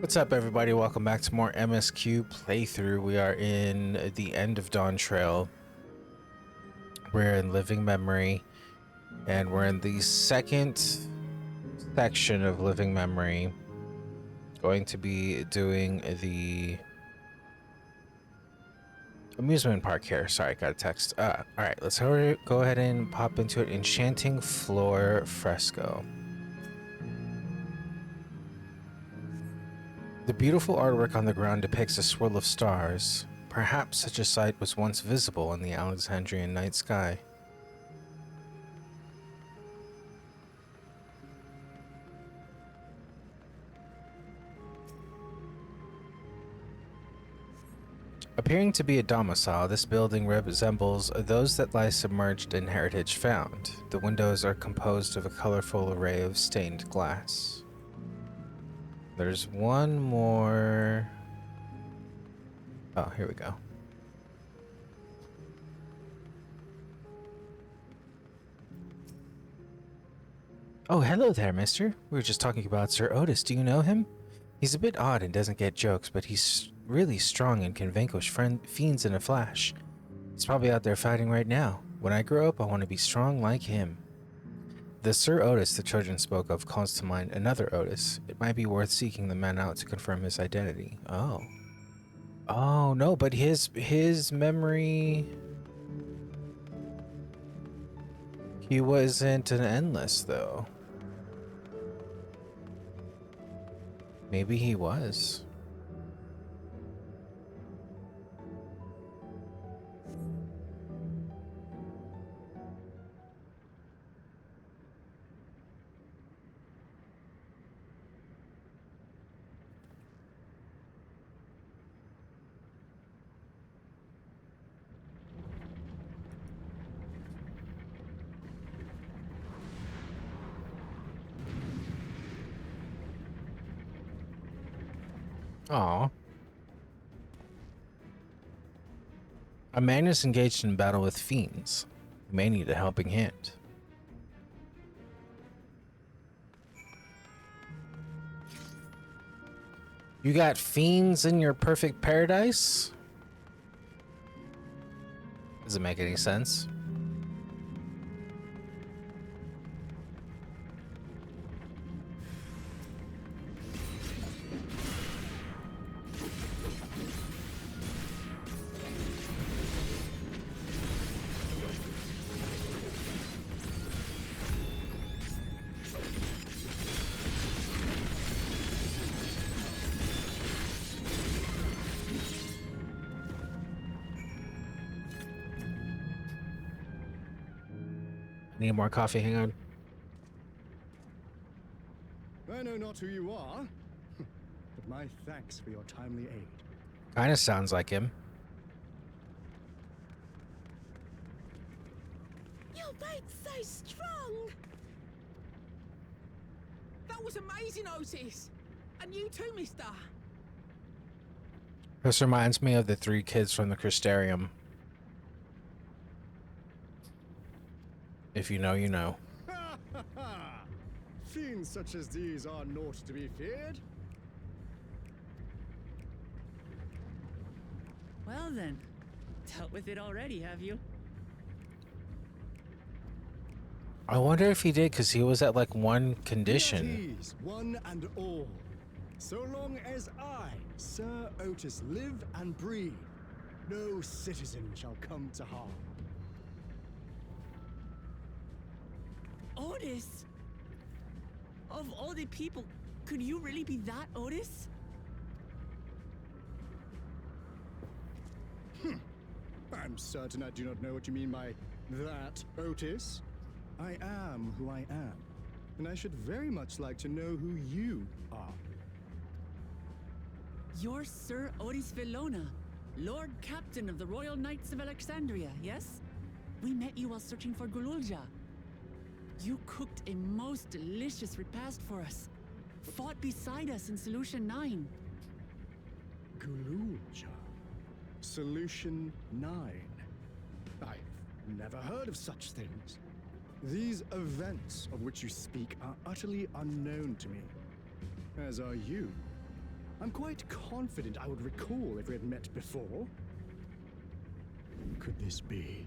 What's up, everybody? Welcome back to more MSQ playthrough. We are in the end of Dawntrail. We're in Living Memory, and we're in the second section of Living Memory. Going to be doing the amusement park here. Sorry, got a text. All right, let's go ahead and pop into it. Enchanting floor fresco. The beautiful artwork on the ground depicts a swirl of stars. Perhaps such a sight was once visible in the Alexandrian night sky. Appearing to be a domicile, this building resembles those that lie submerged in heritage found. The windows are composed of a colorful array of stained glass. There's one more... Oh, here we go. Oh, hello there, mister. We were just talking about Sir Otis. Do you know him? He's a bit odd and doesn't get jokes, but he's really strong and can vanquish fiends in a flash. He's probably out there fighting right now. When I grow up, I want to be strong like him. The Sir Otis the children spoke of calls to mind another Otis. It might be worth seeking the man out to confirm his identity. Oh. Oh, no, but his memory... He wasn't an endless, though. Maybe he was. Aw. A man is engaged in battle with fiends. You may need a helping hand. You got fiends in your perfect paradise? Does it make any sense? Need more coffee? Hang on. I know not who you are, but my thanks for your timely aid. Kinda sounds like him. Your bait's so strong! That was amazing, Otis! And you too, mister! This reminds me of the three kids from the Crystarium. If you know, you know. Ha ha ha! Fiends such as these are naught to be feared. Well then, dealt with it already, have you? I wonder if he did, because he was at like one condition. Be at ease, one and all. So long as I, Sir Otis, live and breathe, no citizen shall come to harm. Otis! Of all the people, could you really be that Otis? I'm certain I do not know what you mean by that, Otis. I am who I am, and I should very much like to know who you are. You're Sir Otis Villona, Lord Captain of the Royal Knights of Alexandria, yes? We met you while searching for Gululja. You cooked a most delicious repast for us. Fought beside us in Solution 9. Gululja. Solution 9. I've never heard of such things. These events of which you speak are utterly unknown to me, as are you. I'm quite confident I would recall if we had met before. Could this be?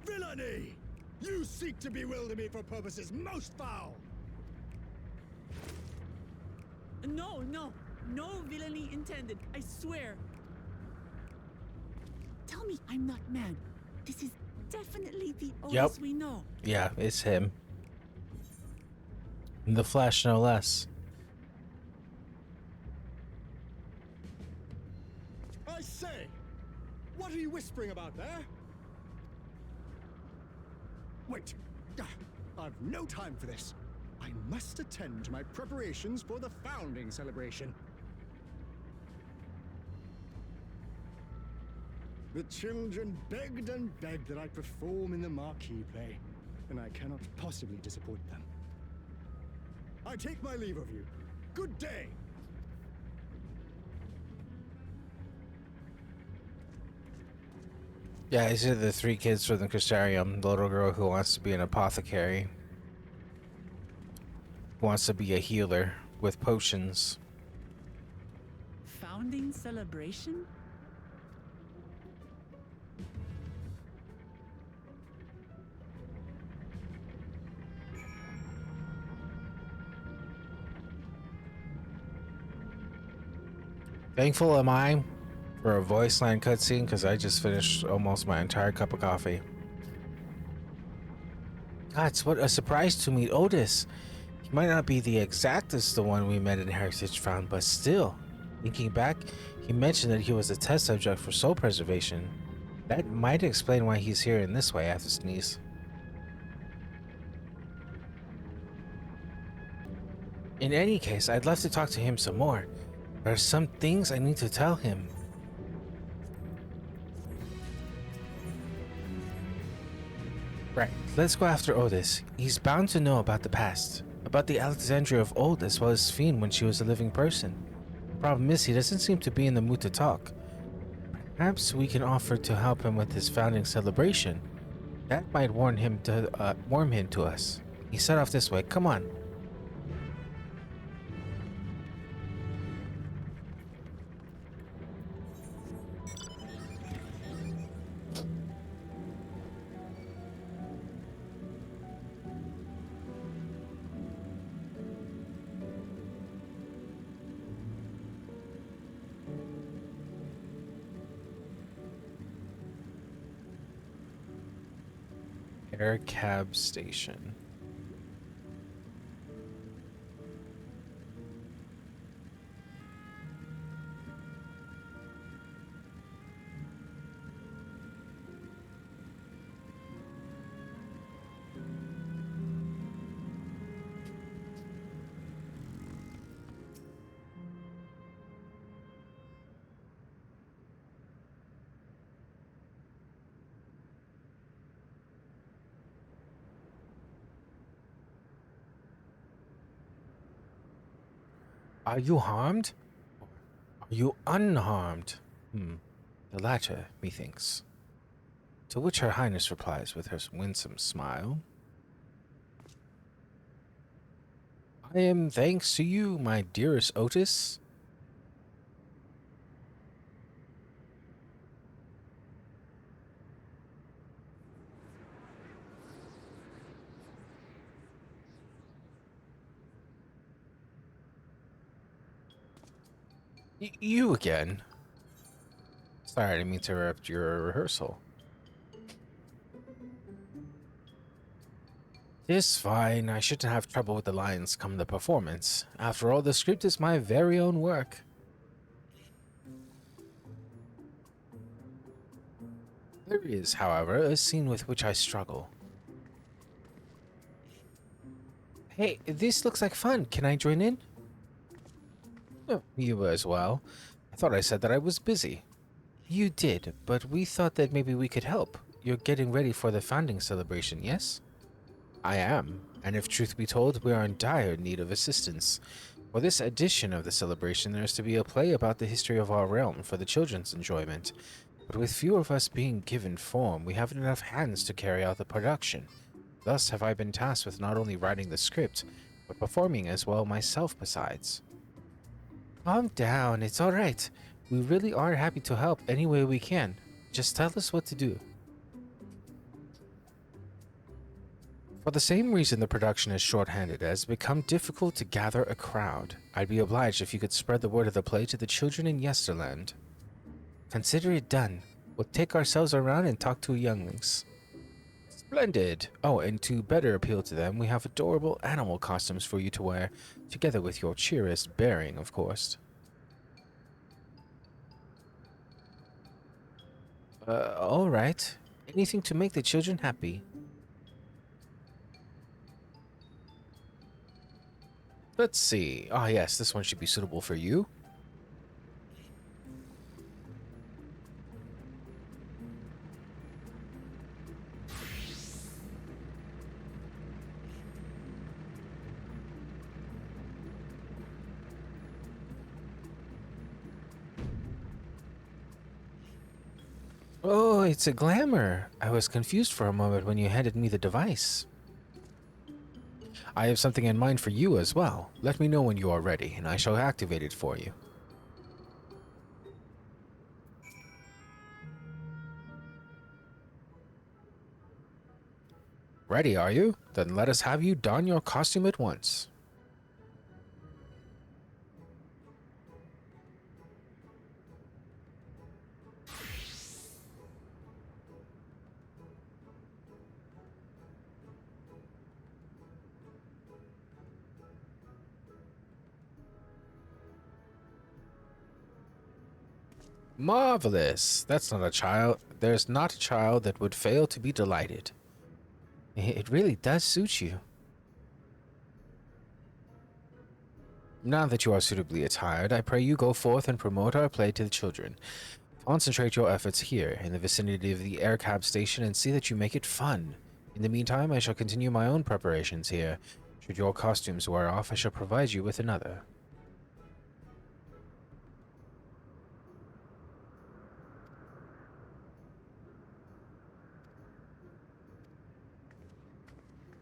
Villainy! You seek to bewilder me for purposes most foul! No, no, no villainy intended, I swear. Tell me I'm not mad. This is definitely the Otis we know. Yeah, it's him. In the flesh, no less. I say! What are you whispering about there? Wait! I've no time for this. I must attend to my preparations for the founding celebration. The children begged and begged that I perform in the marquee play, and I cannot possibly disappoint them. I take my leave of you. Good day! Yeah, these are the three kids from the Crystarium. The little girl who wants to be an apothecary. Who wants to be a healer with potions. Founding celebration? Thankful am I for a voice line cutscene because I just finished almost my entire cup of coffee. Gods, what a surprise to meet Otis. He might not be the exactest the one we met in Heritage Found, but still, thinking back, he mentioned that he was a test subject for soul preservation. That might explain why he's here in this way. I have to sneeze. In any case, I'd love to talk to him some more. There are some things I need to tell him. Right, let's go after Otis. He's bound to know about the past. About the Alexandria of old as well as Fiend when she was a living person. The problem is he doesn't seem to be in the mood to talk. Perhaps we can offer to help him with his founding celebration. That might warm him to us. He set off this way. Come on. Air cab station. Are you harmed? Are you unharmed? The latter, methinks. To which Her Highness replies with her winsome smile. I am thanks to you, my dearest Otis. You again? Sorry, I didn't mean to interrupt your rehearsal. It's fine. I shouldn't have trouble with the lines come the performance. After all, the script is my very own work. There is, however, a scene with which I struggle. Hey, this looks like fun. Can I join in? Oh, you as well. I thought I said that I was busy. You did, but we thought that maybe we could help. You're getting ready for the founding celebration, yes? I am, and if truth be told, we are in dire need of assistance. For this edition of the celebration, there is to be a play about the history of our realm for the children's enjoyment. But with few of us being given form, we haven't enough hands to carry out the production. Thus have I been tasked with not only writing the script, but performing as well myself besides. Calm down, it's alright. We really are happy to help any way we can. Just tell us what to do. For the same reason the production is short-handed, it has become difficult to gather a crowd. I'd be obliged if you could spread the word of the play to the children in Yesterland. Consider it done. We'll take ourselves around and talk to younglings. Splendid! Oh, and to better appeal to them, we have adorable animal costumes for you to wear, together with your cheeriest bearing, of course. Alright. Anything to make the children happy. Let's see. Ah, yes, this one should be suitable for you. Oh, it's a glamour. I was confused for a moment when you handed me the device. I have something in mind for you as well. Let me know when you are ready, and I shall activate it for you. Ready, are you? Then let us have you don your costume at once. Marvelous! That's not a child. There's not a child that would fail to be delighted. It really does suit you. Now that you are suitably attired, I pray you go forth and promote our play to the children. Concentrate your efforts here, in the vicinity of the air cab station, and see that you make it fun. In the meantime, I shall continue my own preparations here. Should your costumes wear off, I shall provide you with another.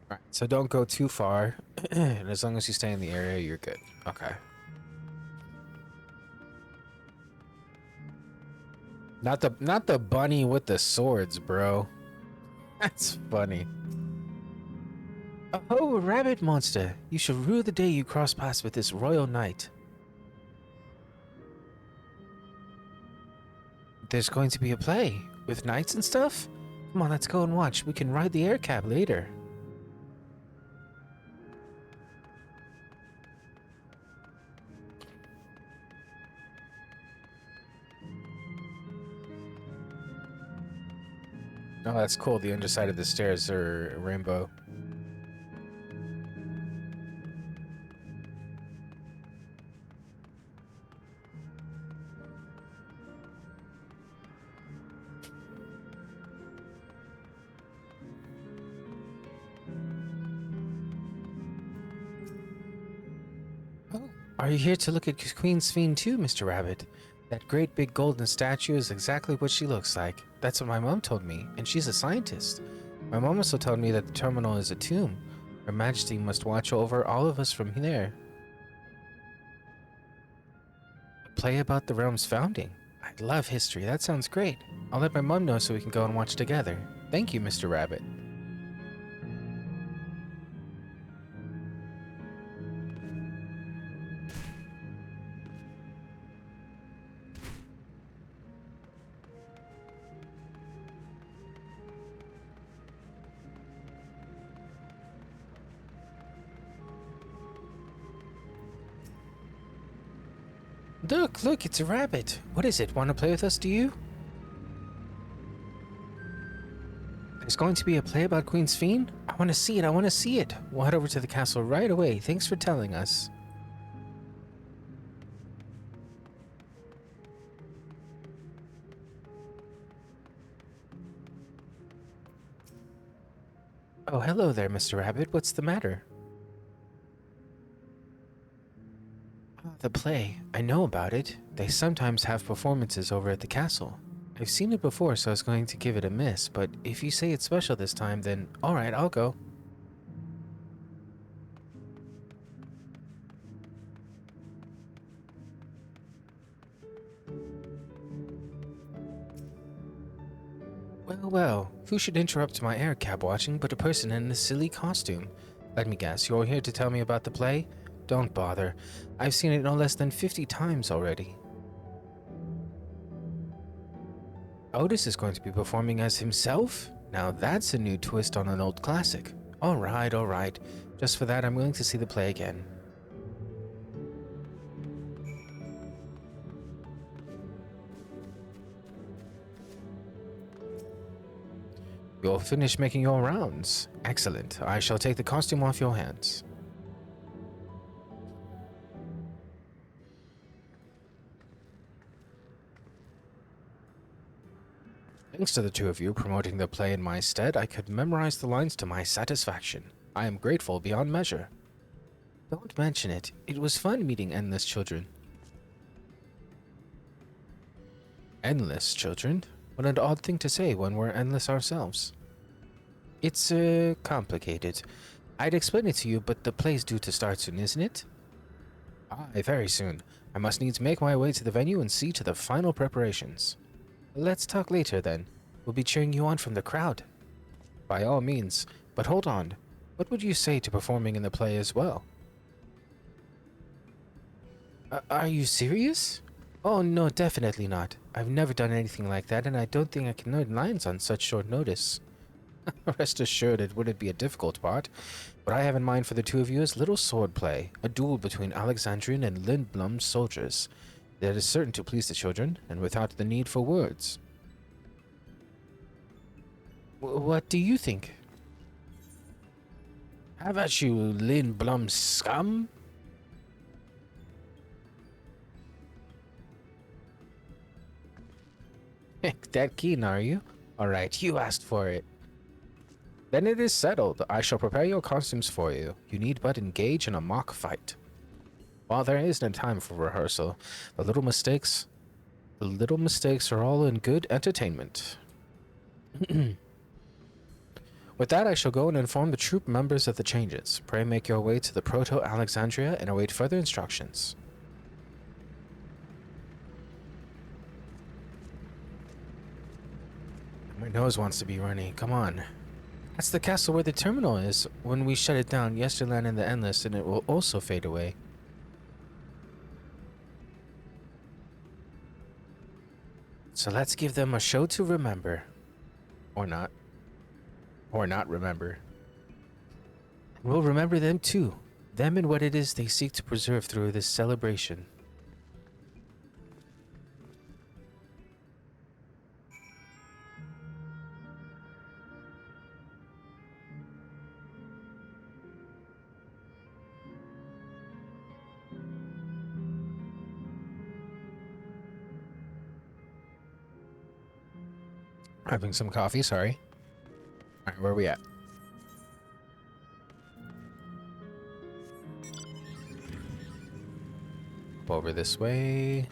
Right, so don't go too far, and as long as you stay in the area, you're good. Okay. Not the bunny with the swords, bro. That's funny. Oh, rabbit monster! You shall rue the day you cross paths with this royal knight. There's going to be a play with knights and stuff? Come on, let's go and watch. We can ride the air cab later. Oh, that's cool. The underside of the stairs are rainbow. Oh, are you here to look at Queen Sphene too, Mr. Rabbit? That great big golden statue is exactly what she looks like. That's what my mom told me, and she's a scientist. My mom also told me that the terminal is a tomb. Her Majesty must watch over all of us from there. A play about the realm's founding. I love history. That sounds great. I'll let my mom know so we can go and watch together. Thank you, Mr. Rabbit. Look, it's a rabbit. What is it? Want to play with us, do you? There's going to be a play about Queen Sphene? I want to see it, I want to see it. We'll head over to the castle right away. Thanks for telling us. Oh, hello there, Mr. Rabbit. What's the matter? The play. I know about it. They sometimes have performances over at the castle. I've seen it before, so I was going to give it a miss, but if you say it's special this time, then alright, I'll go. Well, well, who should interrupt my air cab watching but a person in this silly costume? Let me guess, you're here to tell me about the play? Don't bother. I've seen it no less than 50 times already. Otis is going to be performing as himself? Now that's a new twist on an old classic. Alright, alright. Just for that, I'm willing to see the play again. You'll finish making your rounds. Excellent. I shall take the costume off your hands. Thanks to the two of you promoting the play in my stead, I could memorize the lines to my satisfaction. I am grateful beyond measure. Don't mention it. It was fun meeting endless children. Endless children? What an odd thing to say when we're endless ourselves. It's, complicated. I'd explain it to you, but the play's due to start soon, isn't it? Aye, very soon. I must needs make my way to the venue and see to the final preparations. Let's talk later, then. We'll be cheering you on from the crowd. By all means, but hold on. What would you say to performing in the play as well? Are you serious? Oh, no, definitely not. I've never done anything like that, and I don't think I can learn lines on such short notice. Rest assured, it wouldn't be a difficult part. What I have in mind for the two of you is little sword play, a duel between Alexandrian and Lindblum soldiers. That is certain to please the children, and without the need for words. What do you think? Have at you, Lindblum scum! That keen, are you? Alright, you asked for it. Then it is settled. I shall prepare your costumes for you. You need but engage in a mock fight. While there isn't time for rehearsal, the little mistakes are all in good entertainment. With that, I shall go and inform the troop members of the changes. Pray make your way to the Proto-Alexandria and await further instructions. My nose wants to be runny. Come on. That's the castle where the terminal is. When we shut it down, Yesterland and the Endless, and it will also fade away. So let's give them a show to remember. Or not. Or not remember. We'll remember them too. Them and what it is they seek to preserve through this celebration. Having some coffee, sorry. Alright, where are we at? Over this way.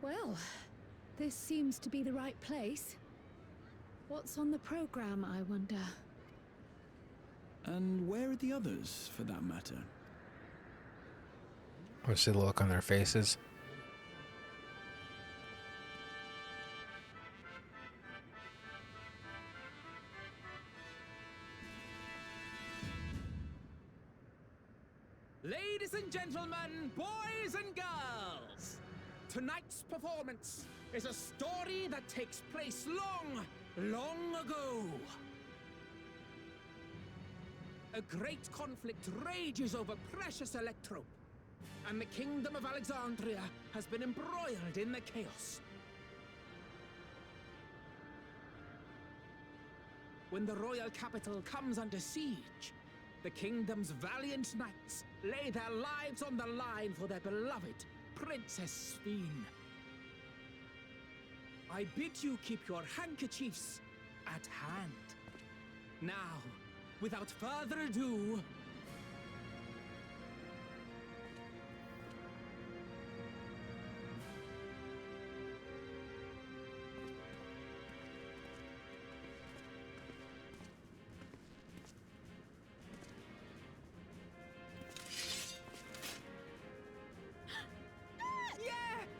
Well, This seems to be the right place. What's on the program, I wonder? And where are the others, for that matter? I see the look on their faces. Ladies and gentlemen, boys and girls, tonight's performance is a story that takes place long, long ago. A great conflict rages over precious electrope, and the kingdom of Alexandria has been embroiled in the chaos. When the royal capital comes under siege, the kingdom's valiant knights lay their lives on the line for their beloved Princess Sphene. I bid you keep your handkerchiefs at hand. Now, without further ado,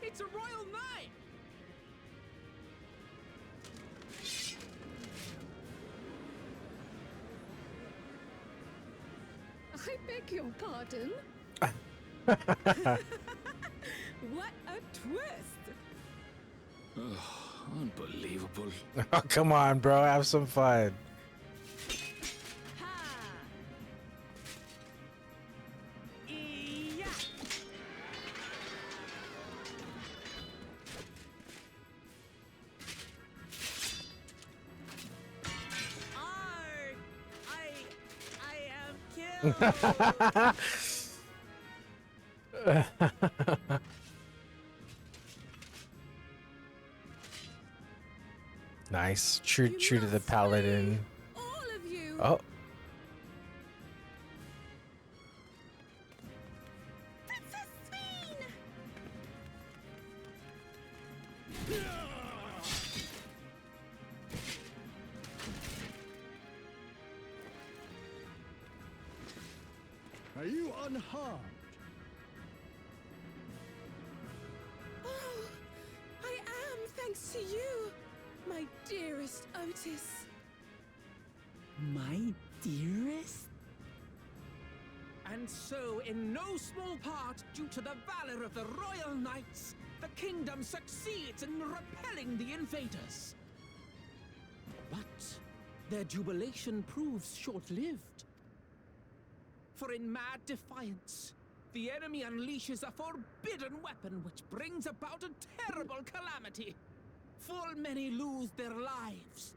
it's a royal knight! I beg your pardon? What a twist! Unbelievable. Oh, come on, bro. Have some fun. Ha! Yeah! Arg! I am killed! Nice. True You to the must paladin. flee, all of you! Oh. Princess Sphene! Are you unharmed? Oh, I am, thanks to you, my dearest Otis. My dearest? And so, in no small part due to the valor of the royal knights, the kingdom succeeds in repelling the invaders. But their jubilation proves short-lived. For in mad defiance, the enemy unleashes a forbidden weapon which brings about a terrible calamity. Full many lose their lives.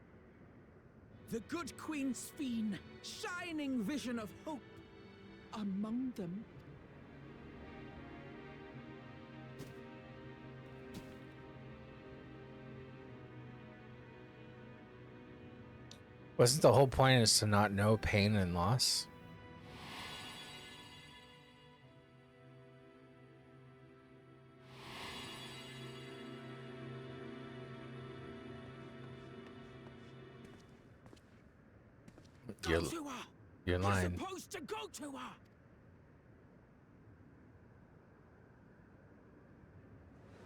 The good Queen Sphene, shining vision of hope, among them. Wasn't the whole point is to not know pain and loss? Go to her! You're You're lying. supposed to go to her!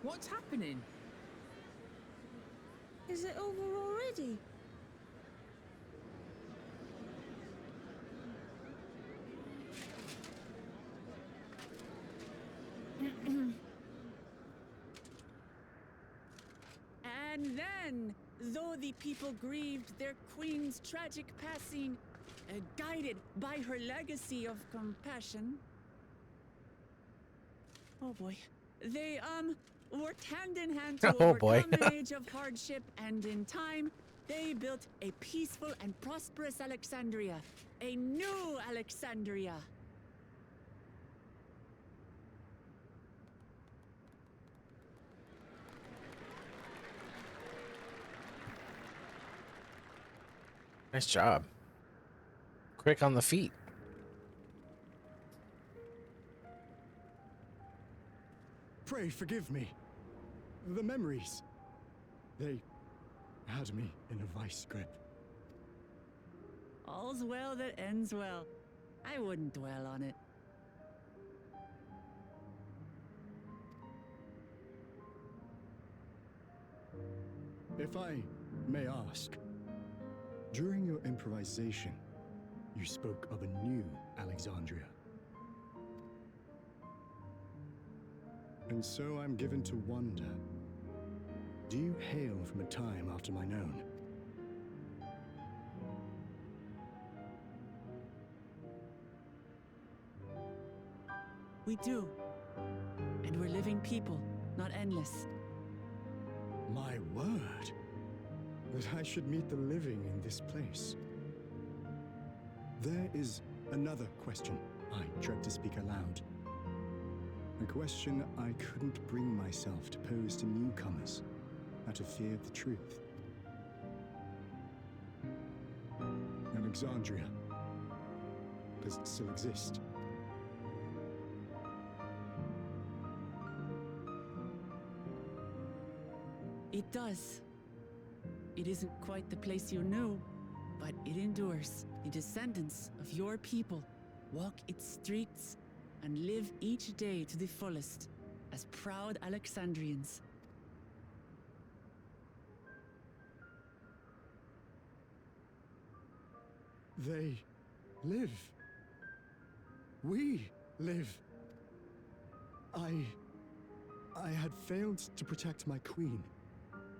What's happening? Is it over already? And then, though the people grieved their queen's tragic passing, guided by her legacy of compassion. Oh boy. They, worked hand in hand to Oh, boy. overcome an age of hardship, and in time, they built a peaceful and prosperous Alexandria. A new Alexandria. Nice job. Quick on the feet. Pray forgive me. The memories. They had me in a vice grip. All's well that ends well. I wouldn't dwell on it. If I may ask, during your improvisation, you spoke of a new Alexandria. And so I'm given to wonder, do you hail from a time after mine own? We do. And we're living people, not endless. My word! That I should meet the living in this place. There is another question I dread to speak aloud. A question I couldn't bring myself to pose to newcomers out of fear of the truth. Alexandria. Does it still exist? It does. It isn't quite the place you knew, but it endures. The descendants of your people walk its streets and live each day to the fullest as proud Alexandrians. They live. We live. I had failed to protect my queen,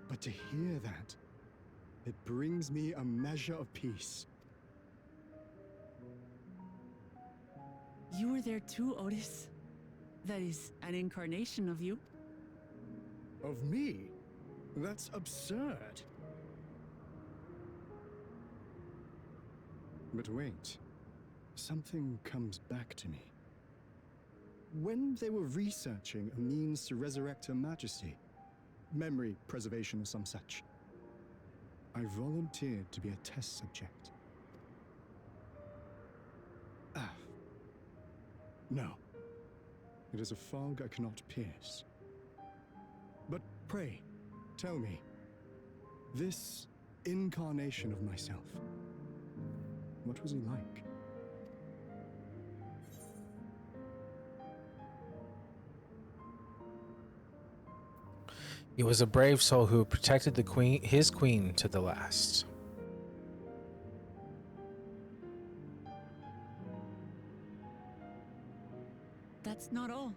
but to hear that, it brings me a measure of peace. You were there too, Otis. That is an incarnation of you. Of me? That's absurd. But wait, something comes back to me. When they were researching a means to resurrect Her Majesty, memory preservation or some such, I volunteered to be a test subject. No. It is a fog I cannot pierce. But pray, tell me, this incarnation of myself, what was he like? He was a brave soul who protected his queen to the last. That's not all.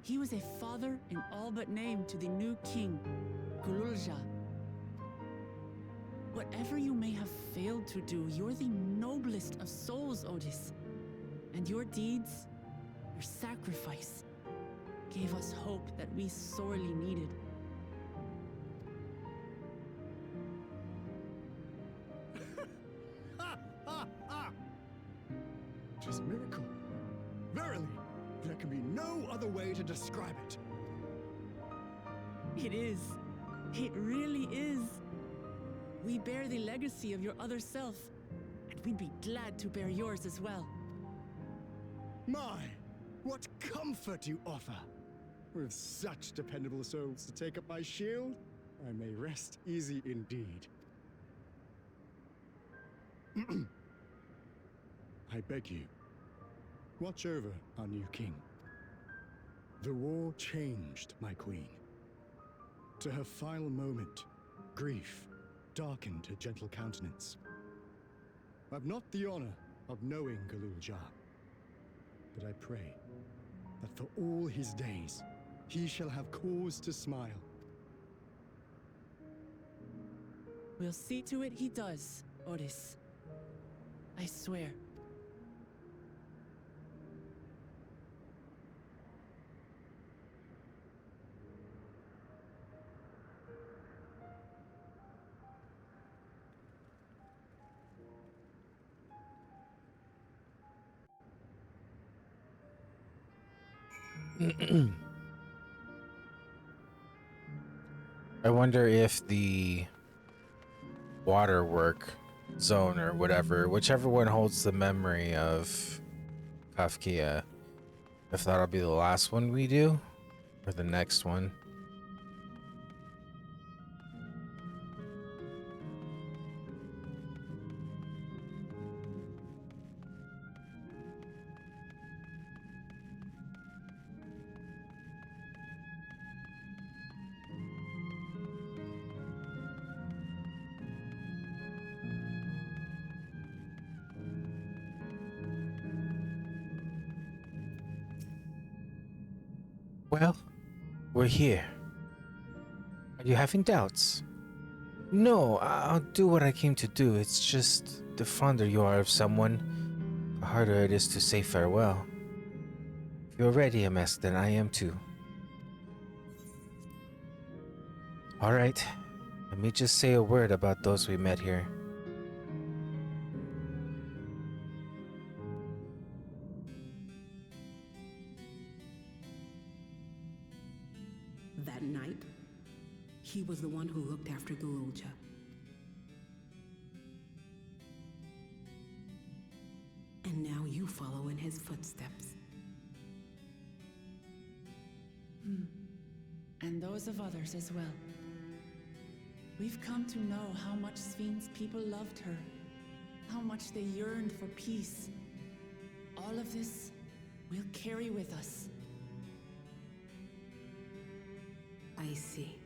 He was a father in all but name to the new king, Gululja. Whatever you may have failed to do, you're the noblest of souls, Otis. And your deeds, your sacrifice, gave us hope that we sorely needed. Just miracle. Verily, there can be no other way to describe it. It is. It really is. We bear the legacy of your other self, and we'd be glad to bear yours as well. My, what comfort you offer! With such dependable souls to take up my shield, I may rest easy indeed. I beg you, watch over our new king. The war changed my queen. To her final moment, grief darkened her gentle countenance. I've not the honor of knowing Gululja, but I pray that for all his days, he shall have cause to smile. We'll see to it he does, Otis. I swear. I wonder if the waterwork zone or whatever, whichever one holds the memory of Kafkia, if that'll be the last one we do or the next one. Well, we're here. Are you having doubts? No, I'll do what I came to do. It's just the fonder you are of someone, the harder it is to say farewell. If you're ready, MSQ, then I am too. Alright, let me just say a word about those we met here. That night, he was the one who looked after Gululja. And now you follow in his footsteps. And those of others as well. We've come to know how much Svin's people loved her, how much they yearned for peace. All of this we'll carry with us. I see.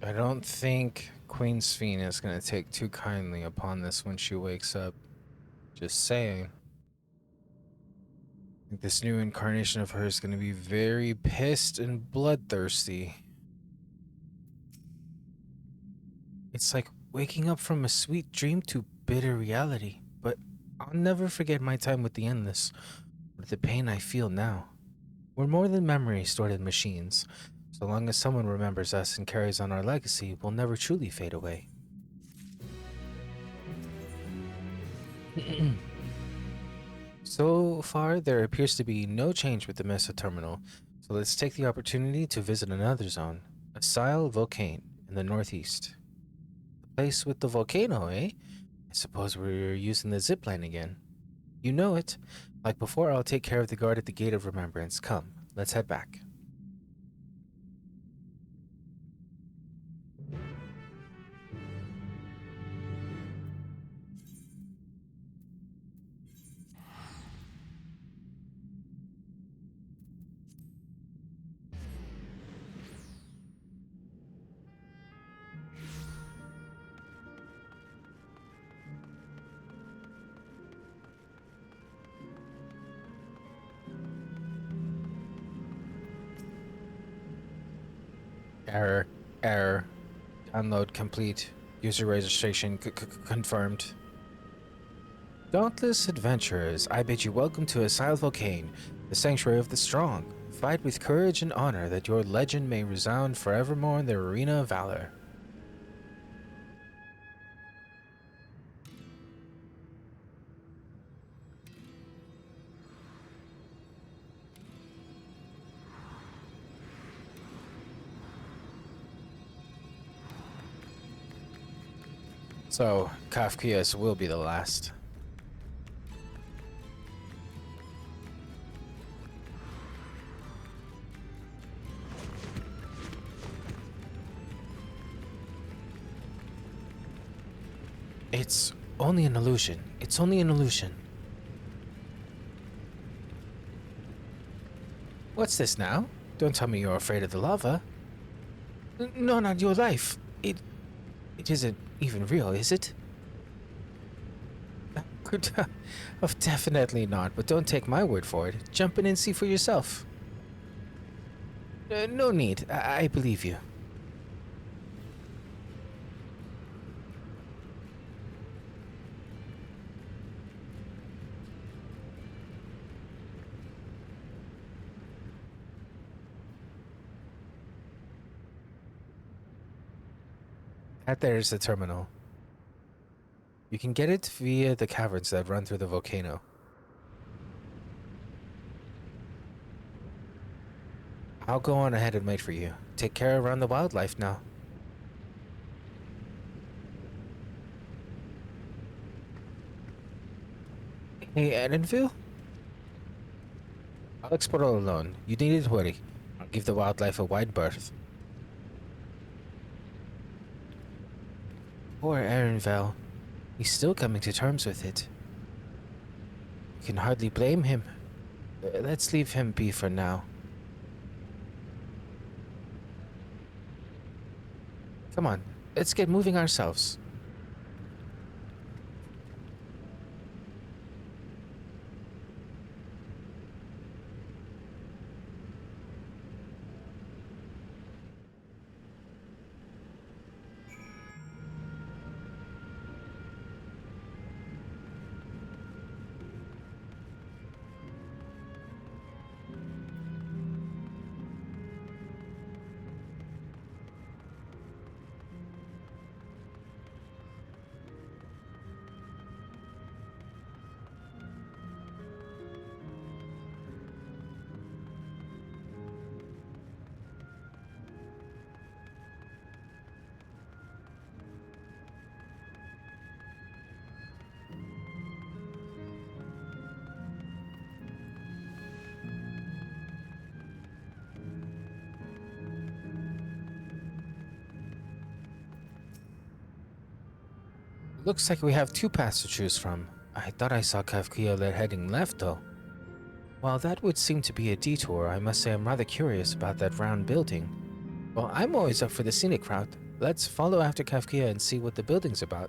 I don't think Queen Sphene is going to take too kindly upon this when she wakes up. Just saying. I think this new incarnation of hers is going to be very pissed and bloodthirsty. It's like waking up from a sweet dream to bitter reality, but I'll never forget my time with the Endless, or the pain I feel now. We're more than memories stored in machines. So long as someone remembers us and carries on our legacy, we'll never truly fade away. So far, there appears to be no change with the Mesa terminal, so let's take the opportunity to visit another zone, Asile Volcane in the northeast. The place with the volcano, eh? I suppose we're using the zipline again. You know it. Like before, I'll take care of the guard at the Gate of Remembrance. Come, let's head back. Error. Download complete. User registration confirmed. Dauntless adventurers, I bid you welcome to Asile Volcane, the sanctuary of the strong. Fight with courage and honor that your legend may resound forevermore in the arena of valor. So, Kafkias will be the last. It's only an illusion. It's only an illusion. What's this now? Don't tell me you're afraid of the lava. No, not your life. It isn't even real, is it? Good. Oh, definitely not, but don't take my word for it. Jump in and see for yourself. No need. I believe you. That there's the terminal. You can get it via the caverns that run through the volcano. I'll go on ahead and wait for you. Take care around the wildlife now. Hey, Edenville? I'll explore all alone. You needn't worry. I'll give the wildlife a wide berth. Poor Erenvel. He's still coming to terms with it. You can hardly blame him. Let's leave him be for now. Come on, let's get moving ourselves. Looks like we have two paths to choose from. I thought I saw Kavkia heading left, though. While that would seem to be a detour, I must say I'm rather curious about that round building. Well, I'm always up for the scenic route. Let's follow after Kavkia and see what the building's about.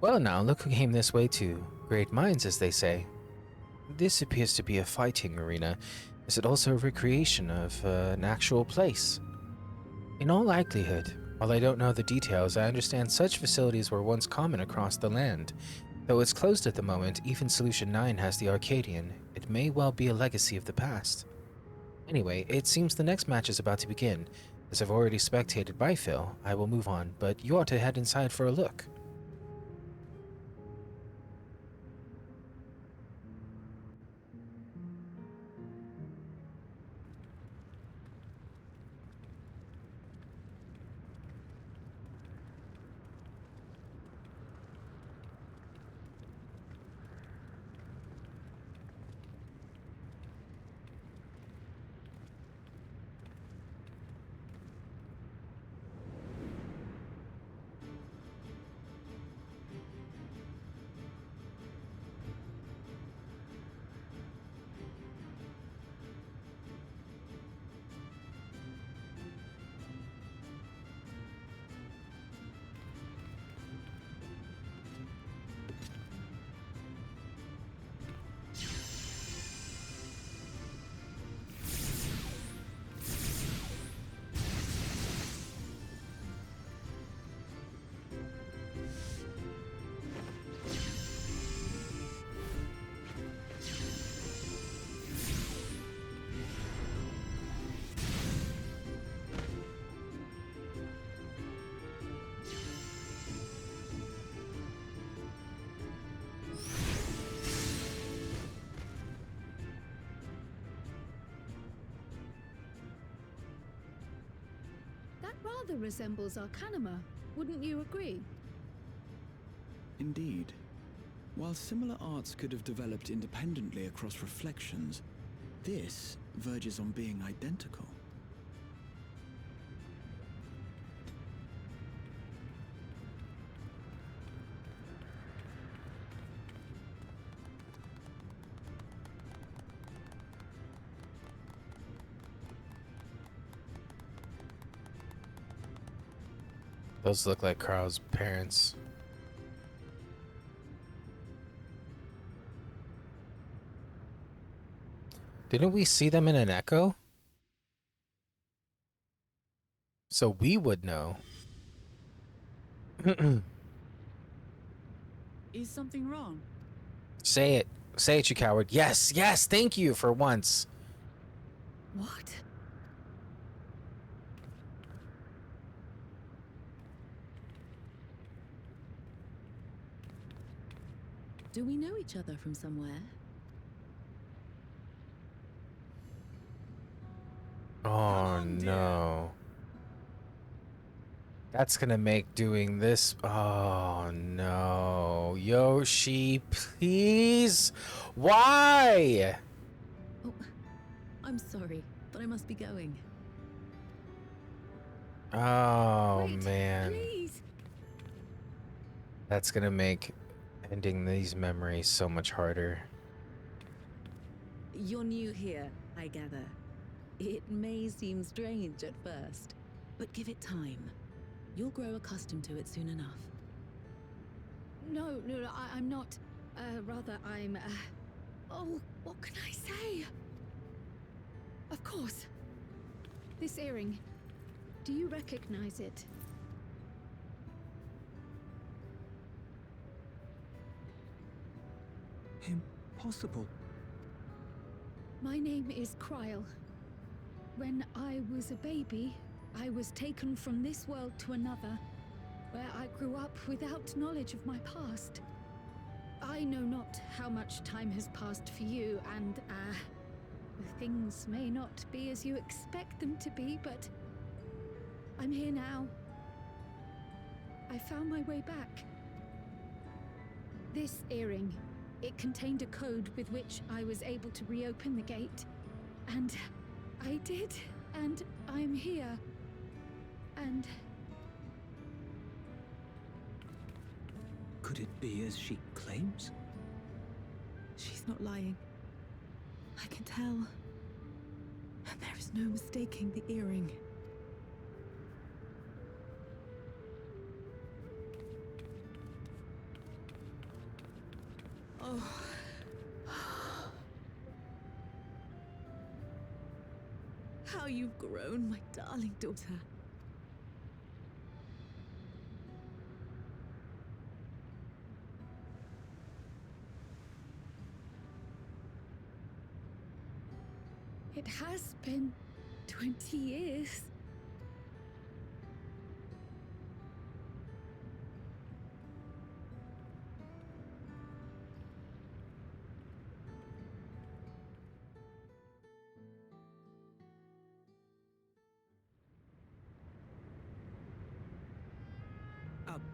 Well now, look who came this way too. Great minds, as they say. This appears to be a fighting arena. Is it also a recreation of an actual place? In all likelihood, while I don't know the details, I understand such facilities were once common across the land. Though it's closed at the moment, even Solution 9 has the Arcadian. It may well be a legacy of the past. Anyway, it seems the next match is about to begin. As I've already spectated by Phil, I will move on, but you ought to head inside for a look. That rather resembles Arcanima, wouldn't you agree? Indeed. While similar arts could have developed independently across reflections, this verges on being identical. Those look like Carl's parents. Didn't we see them in an echo? So we would know. Is something wrong? Say it. Say it, you coward. Yes, yes, thank you for once. What? Do we know each other from somewhere? Oh no. That's gonna make doing this. Oh no. Yoshi, please. Why? Oh, I'm sorry, but I must be going. Oh Wait, man. please. That's gonna make ending these memories so much harder. You're new here, I gather. It may seem strange at first, but give it time. You'll grow accustomed to it soon enough. No, I'm not. Rather, I'm. Oh, what can I say? Of course. This earring. Do you recognize it? Impossible. My name is Kryl. When I was a baby, I was taken from this world to another, where I grew up without knowledge of my past. I know not how much time has passed for you, and, things may not be as you expect them to be, but I'm here now. I found my way back. This earring, it contained a code with which I was able to reopen the gate. And I did, and I'm here. And Could it be as she claims? She's not lying. I can tell. And there is no mistaking the earring. Oh. How you've grown, my darling daughter. it has been 20 years.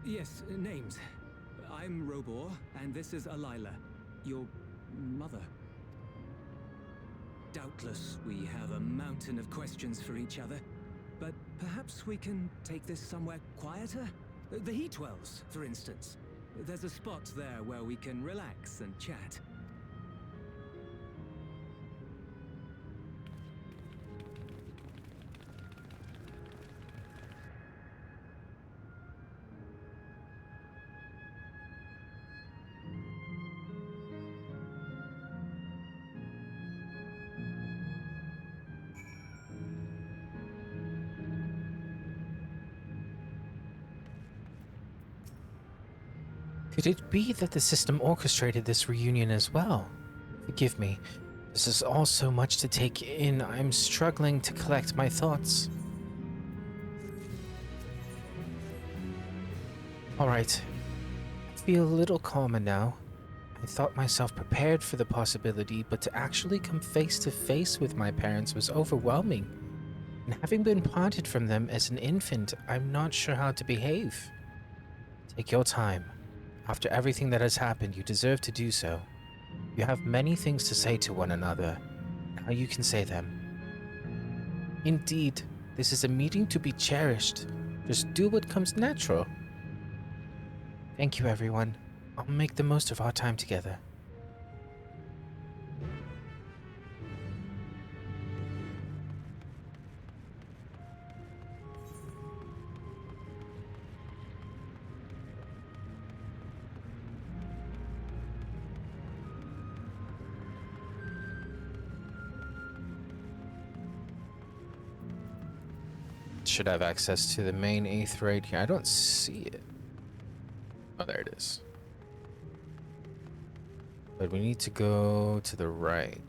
Yes, names. I'm Robor, and this is Alila, your mother. Doubtless, we have a mountain of questions for each other, but perhaps we can take this somewhere quieter? The heat wells, for instance. There's a spot there where we can relax and chat. Could it be that the system orchestrated this reunion as well? Forgive me. This is all so much to take in. I'm struggling to collect my thoughts. Alright. I feel a little calmer now. I thought myself prepared for the possibility, but to actually come face to face with my parents was overwhelming. And having been parted from them as an infant, I'm not sure how to behave. Take your time. After everything that has happened, you deserve to do so. You have many things to say to one another. Now you can say them. Indeed, this is a meeting to be cherished. Just do what comes natural. Thank you, everyone. I'll make the most of our time together. should have access to the main eighth right here. I don't see it. Oh, there it is. But we need to go to the right.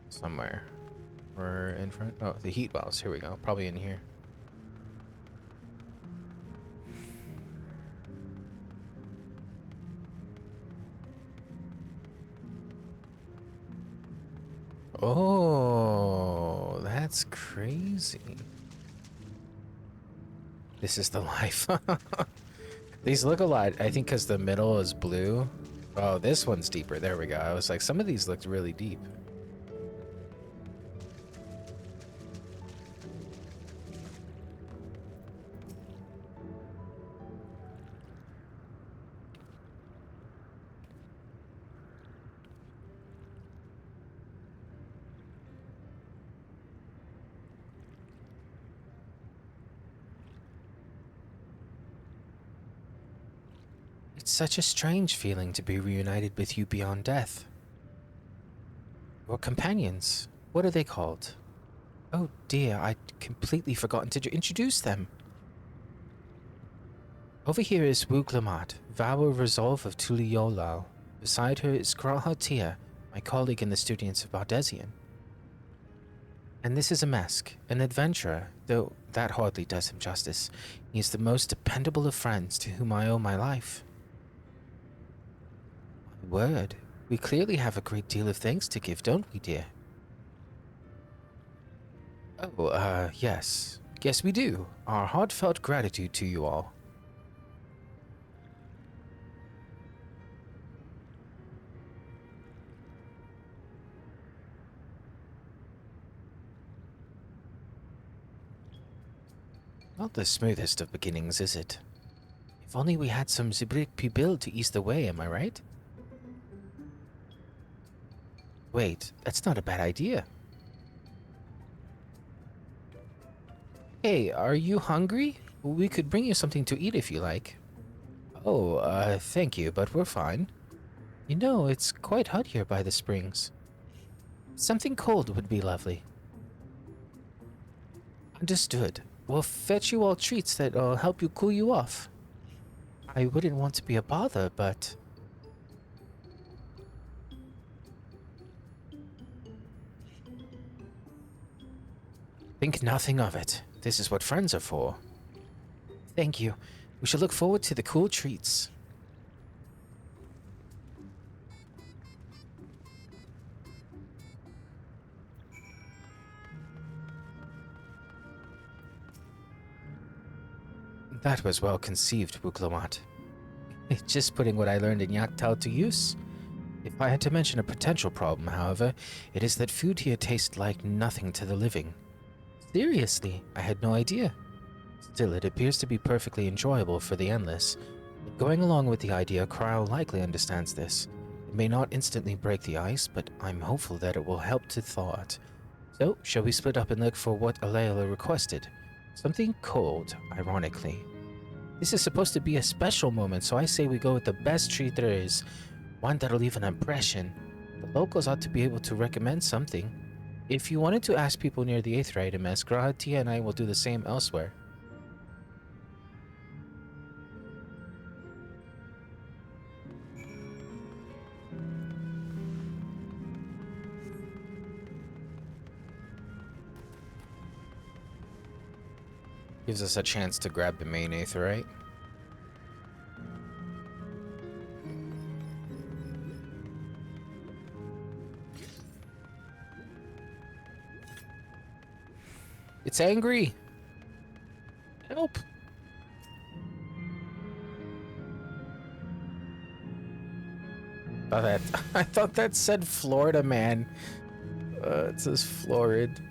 Somewhere. We're in front. Oh, the heat wells. Here we go. Probably in here. Oh, that's crazy. This is the life. These look a lot, I think, because the middle is blue. Oh, this one's deeper. There we go. I was like, some of these looked really deep. It's such a strange feeling to be reunited with you beyond death. Your companions, what are they called? Oh dear, I'd completely forgotten to introduce them. Over here is Wuglamat, vow of resolve of Tuliolal. Beside her is Kralhatia, my colleague in the studios of Bardesian. And this is a MSQ, an adventurer, though that hardly does him justice. He is the most dependable of friends to whom I owe my life. Word. We clearly have a great deal of thanks to give, don't we, dear? Oh, yes. Yes, we do. Our heartfelt gratitude to you all. Not the smoothest of beginnings, is it? If only we had some Zibrik Pibil to ease the way, am I right? Wait, that's not a bad idea. Hey, are you hungry? We could bring you something to eat if you like. Oh, thank you, but we're fine. You know, it's quite hot here by the springs. Something cold would be lovely. Understood. We'll fetch you all treats that'll help you cool you off. I wouldn't want to be a bother, but... Think nothing of it. This is what friends are for. Thank you. We shall look forward to the cool treats. That was well conceived, Wuglamat. Just putting what I learned in Yaktao to use. If I had to mention a potential problem, however, it is that food here tastes like nothing to the living. Seriously, I had no idea. Still, it appears to be perfectly enjoyable for the endless. But going along with the idea, Kryle likely understands this. It may not instantly break the ice, but I'm hopeful that it will help to thaw it. So, shall we split up and look for what Alayla requested? Something cold, ironically. This is supposed to be a special moment, so I say we go with the best treat there is. One that'll leave an impression. The locals ought to be able to recommend something. If you wanted to ask people near the 8th rite, MSQ, Tia and I will do the same elsewhere. Gives us a chance to grab the main 8th rite. It's angry. Help. I thought that said Florida man. It says florid.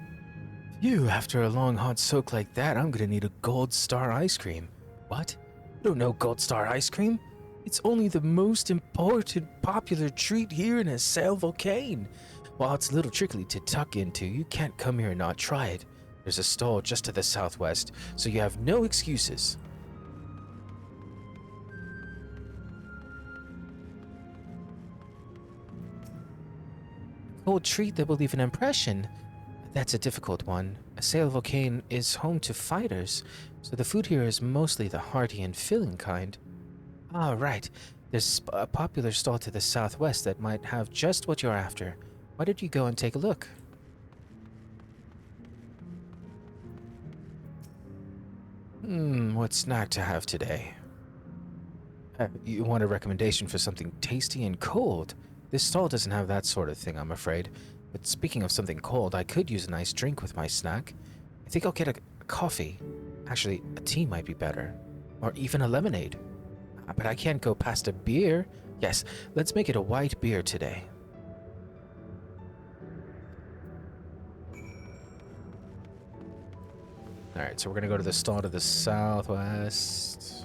Phew, after a long hot soak like that, I'm gonna need a Gold Star ice cream. What? You don't know Gold Star ice cream? It's only the most important popular treat here in Assail Volcane. While it's a little tricky to tuck into, you can't come here and not try it. There's a stall just to the southwest, so you have no excuses. A cold treat that will leave an impression. That's a difficult one. A sail volcano is home to fighters, so the food here is mostly the hearty and filling kind. Ah, right. There's a popular stall to the southwest that might have just what you're after. Why don't you go and take a look? What snack to have today? You want a recommendation for something tasty and cold? This stall doesn't have that sort of thing, I'm afraid. But speaking of something cold, I could use a nice drink with my snack. I think I'll get a coffee. Actually, a tea might be better. Or even a lemonade. But I can't go past a beer. Yes, let's make it a white beer today. Alright, so we're gonna go to the stall to the southwest.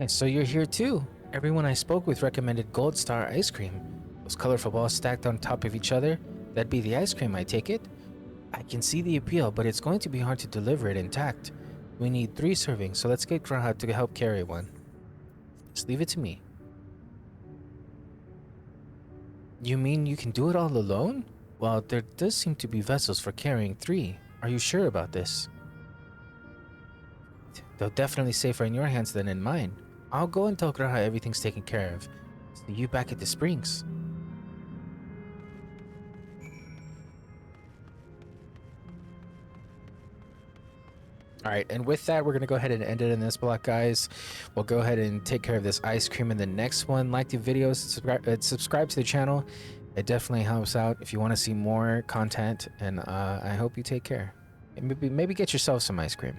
And so you're here too. Everyone I spoke with recommended Gold Star ice cream. Those colorful balls stacked on top of each other. That'd be the ice cream, I take it? I can see the appeal, but it's going to be hard to deliver it intact. We need 3 servings, so let's get Graha to help carry one. Just leave it to me. You mean you can do it all alone? Well, there does seem to be vessels for carrying 3. Are you sure about this? They'll definitely safer in your hands than in mine. I'll go and tell Graha everything's taken care of. See you back at the springs. Alright, and with that, we're going to go ahead and end it in this block, guys. We'll go ahead and take care of this ice cream in the next one. Like the videos, subscribe to the channel. It definitely helps out if you want to see more content, and I hope you take care. And maybe get yourself some ice cream.